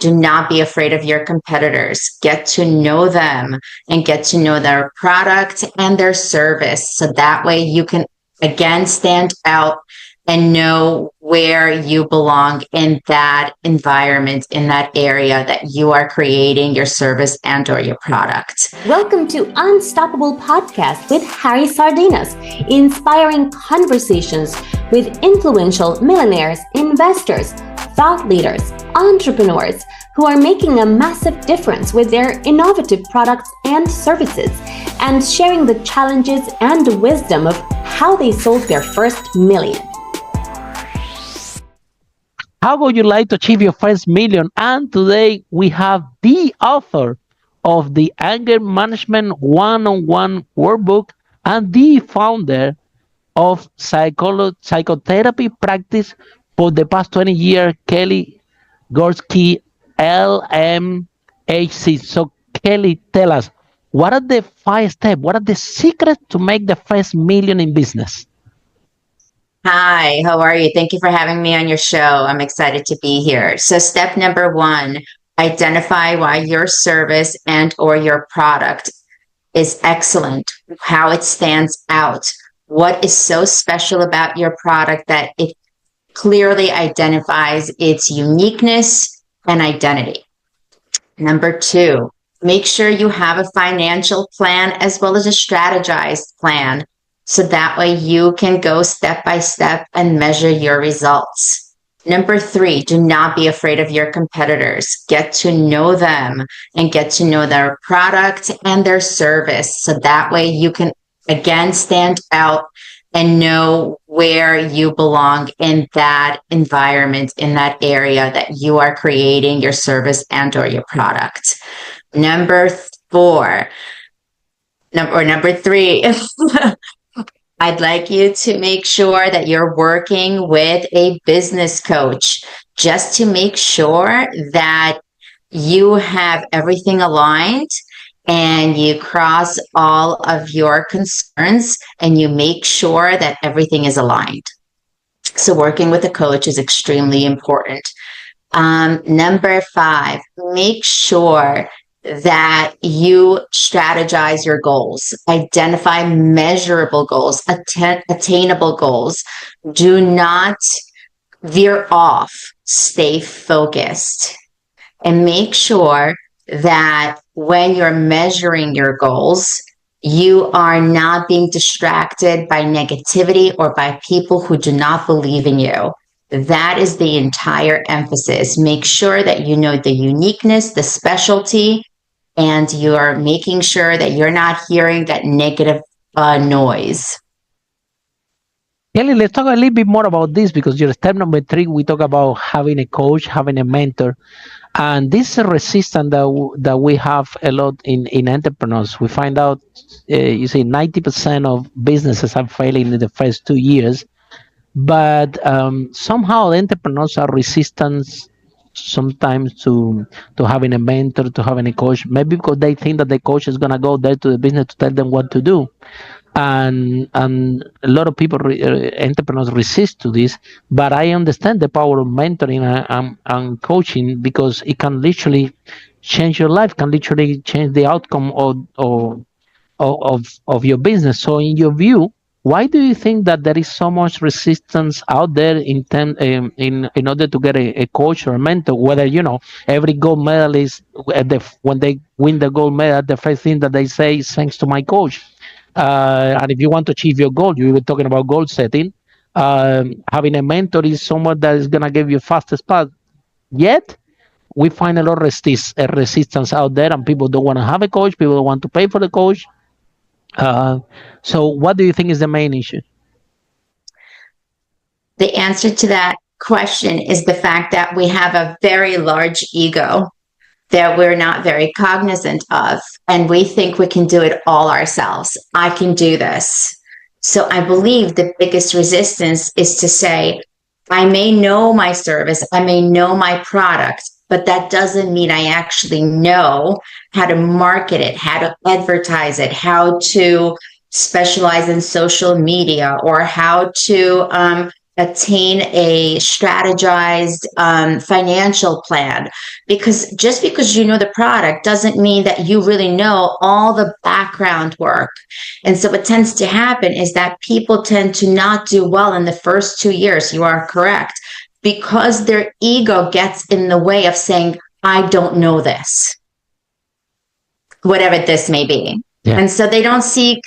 do not be afraid of your competitors. Get to know them and get to know their product and their service. So that way you can, again, stand out and know where you belong in that environment, in that area that you are creating your service and or your product. Welcome to Unstoppable Podcast with Harry Sardinas, inspiring conversations with influential millionaires, investors, thought leaders, entrepreneurs who are making a massive difference with their innovative products and services, and sharing the challenges and wisdom of how they sold their first million. How would you like to achieve your first million? And today we have the author of the Anger Management One-on-One Workbook and the founder of Psychotherapy practice for the past 20 years, Kelly Gorsky, LMHC. So Kelly, tell us, what are the 5 steps? What are the secrets to make the first million in business? Hi, how are you? Thank you for having me on your show. I'm excited to be here. So step number 1, identify why your service and or your product is excellent, how it stands out. What is so special about your product that it clearly identifies its uniqueness and identity. Number 2, make sure you have a financial plan as well as a strategized plan. So that way you can go step by step and measure your results. Number 3, do not be afraid of your competitors. Get to know them and get to know their product and their service. So that way you can, again, stand out and know where you belong in that environment, in that area that you are creating your service and or your product. Number 3, I'd like you to make sure that you're working with a business coach just to make sure that you have everything aligned and you cross all of your concerns and you make sure that everything is aligned. So working with a coach is extremely important. Number 5, make sure that you strategize your goals, identify measurable goals, attainable goals. Do not veer off, stay focused, and make sure that when you're measuring your goals, you are not being distracted by negativity or by people who do not believe in you. That is the entire emphasis. Make sure that you know the uniqueness, the specialty, and you're making sure that you're not hearing that negative noise. Kelly, let's talk a little bit more about this, because your step number 3, we talk about having a coach, having a mentor. And this is a resistance that we have a lot in entrepreneurs. We find out, 90% of businesses are failing in the first 2 years. But somehow the entrepreneurs are resistant sometimes to having a mentor, to having a coach, maybe because they think that the coach is going to go there to the business to tell them what to do. And a lot of people, entrepreneurs, resist to this. But I understand the power of mentoring and coaching, because it can literally change your life, can literally change the outcome of your business. So in your view, why do you think that there is so much resistance out there in order to get a coach or a mentor? Whether, every gold medalist, when they win the gold medal, the first thing that they say is thanks to my coach. And if you want to achieve your goal, you were talking about goal setting. Having a mentor is someone that is going to give you fastest path. Yet, we find a lot of resistance out there, and people don't want to have a coach. People don't want to pay for the coach. So what do you think is the main issue? The answer to that question is the fact that we have a very large ego that we're not very cognizant of, and we think we can do it all ourselves. I can do this. So I believe the biggest resistance is to say, I may know my service, I may know my product, but that doesn't mean I actually know how to market it, how to advertise it, how to specialize in social media, or how to attain a strategized financial plan, because just because you know the product doesn't mean that you really know all the background work. And so what tends to happen is that people tend to not do well in the first 2 years. You are correct, because their ego gets in the way of saying, I don't know this, whatever this may be. Yeah. And so they don't seek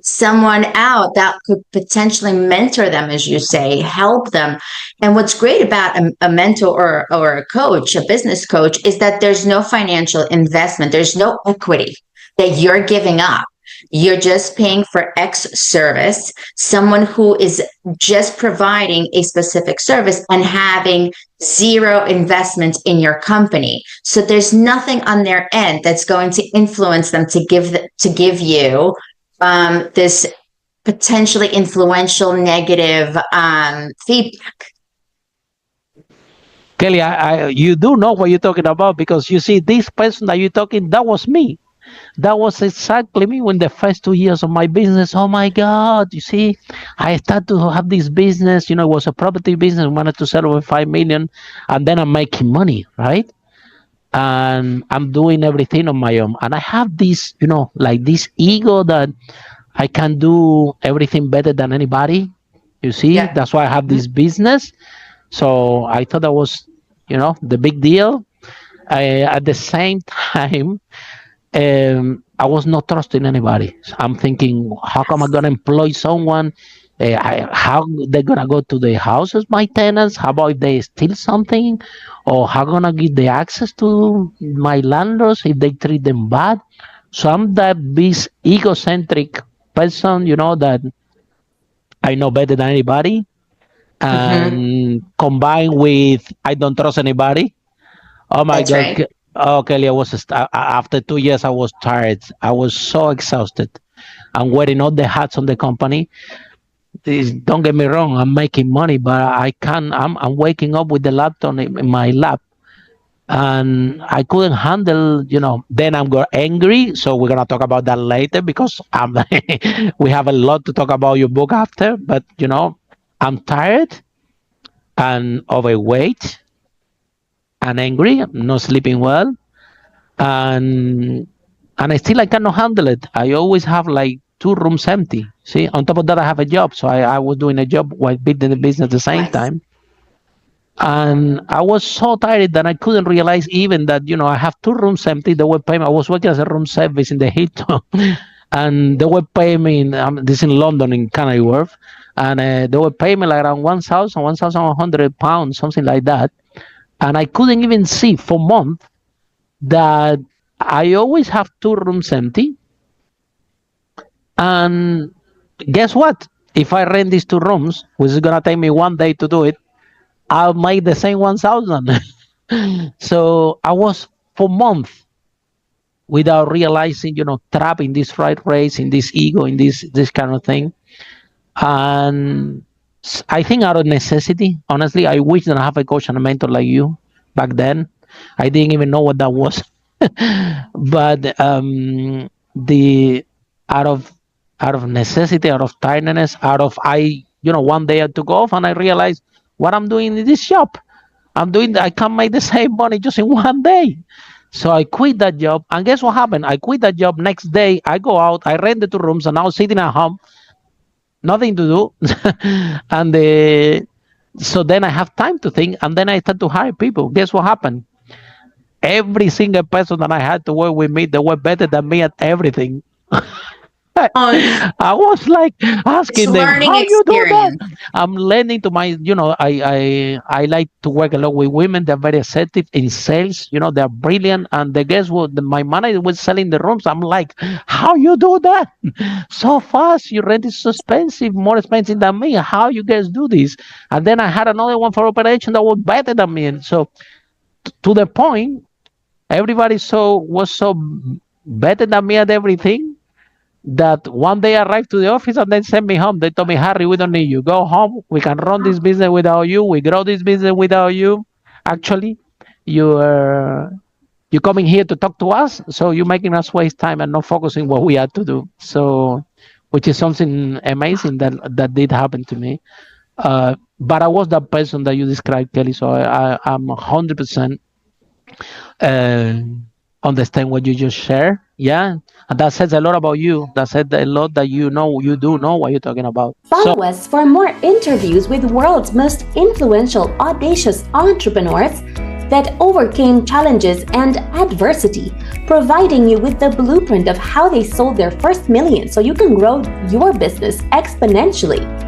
someone out that could potentially mentor them, as you say, help them. And what's great about a mentor or a coach, a business coach, is that there's no financial investment, there's no equity that you're giving up. You're just paying for X service, someone who is just providing a specific service and having zero investment in your company. So there's nothing on their end that's going to influence them to give you this potentially influential negative feedback. Kelly, you do know what you're talking about, because you see, this person that you're talking, that was me. That was exactly me when the first 2 years of my business. Oh my God, you see, I started to have this business, it was a property business. I wanted to sell over 5 million, and then I'm making money, right? And I'm doing everything on my own. And I have this, like this ego that I can do everything better than anybody. You see, Yeah. that's why I have this business. So I thought that was, the big deal. At the same time, I was not trusting anybody. I'm thinking, how come I'm gonna employ someone? How they're gonna go to the houses, my tenants? How about if they steal something, or how gonna give the access to my landlords if they treat them bad? So I'm that this egocentric person, that I know better than anybody, and combined with I don't trust anybody. Oh my That's God. right. Oh, Kelly, after 2 years, I was tired. I was so exhausted. I'm wearing all the hats on the company. Don't get me wrong, I'm making money, but I can't. I'm waking up with the laptop in my lap, and I couldn't handle. Then I'm got angry. So we're gonna talk about that later, because we have a lot to talk about your book after. But I'm tired and overweight and angry. I'm not sleeping well, and I cannot handle it. I always have like 2 rooms empty. See, on top of that, I have a job, so I was doing a job while building the business at the same Nice. time. And I was so tired that I couldn't realize even that I have 2 rooms empty. They were paying. I was working as a room service in the Hilton, and they were paying me. This in London, in Canary Wharf, and they were paying me like around 1,100 pounds, something like that. And I couldn't even see for months that I always have 2 rooms empty. And guess what? If I rent these 2 rooms, which is gonna take me 1 day to do it, I'll make the same 1,000. So I was for months without realizing, trapped in this fright race, in this ego, in this kind of thing. And I think out of necessity, honestly, I wish that I have a coach and a mentor like you back then. I didn't even know what that was. But the out of necessity, out of tiredness, out of one day I took off and I realized what I'm doing in this job. I can't make the same money just in 1 day. So I quit that job, and guess what happened? I quit that job. Next day, I go out, I rent the 2 rooms, and now sitting at home, nothing to do, and so then I have time to think, and then I start to hire people. Guess what happened? Every single person that I had to work with me, they were better than me at everything. I was like asking them, how you do that? I'm learning to I like to work a lot with women. They're very assertive in sales. They're brilliant. And the guess what? My manager was selling the rooms. I'm like, how you do that so fast? Your rent is so expensive, more expensive than me. How you guys do this? And then I had another one for operation that was better than me. And so to the point, everybody was so better than me at everything, that one day I arrived to the office and then sent me home. They told me, Harry, we don't need you. Go home. We can run this business without you. We grow this business without you. Actually, you're coming here to talk to us, so you're making us waste time and not focusing what we had to do. So, which is something amazing that did happen to me. But I was that person that you described, Kelly. So I'm 100% uh, understand what you just shared. Yeah, and that says a lot about you. That says a lot that you do know what you're talking about. Follow us for more interviews with world's most influential, audacious entrepreneurs that overcame challenges and adversity, providing you with the blueprint of how they sold their first million so you can grow your business exponentially.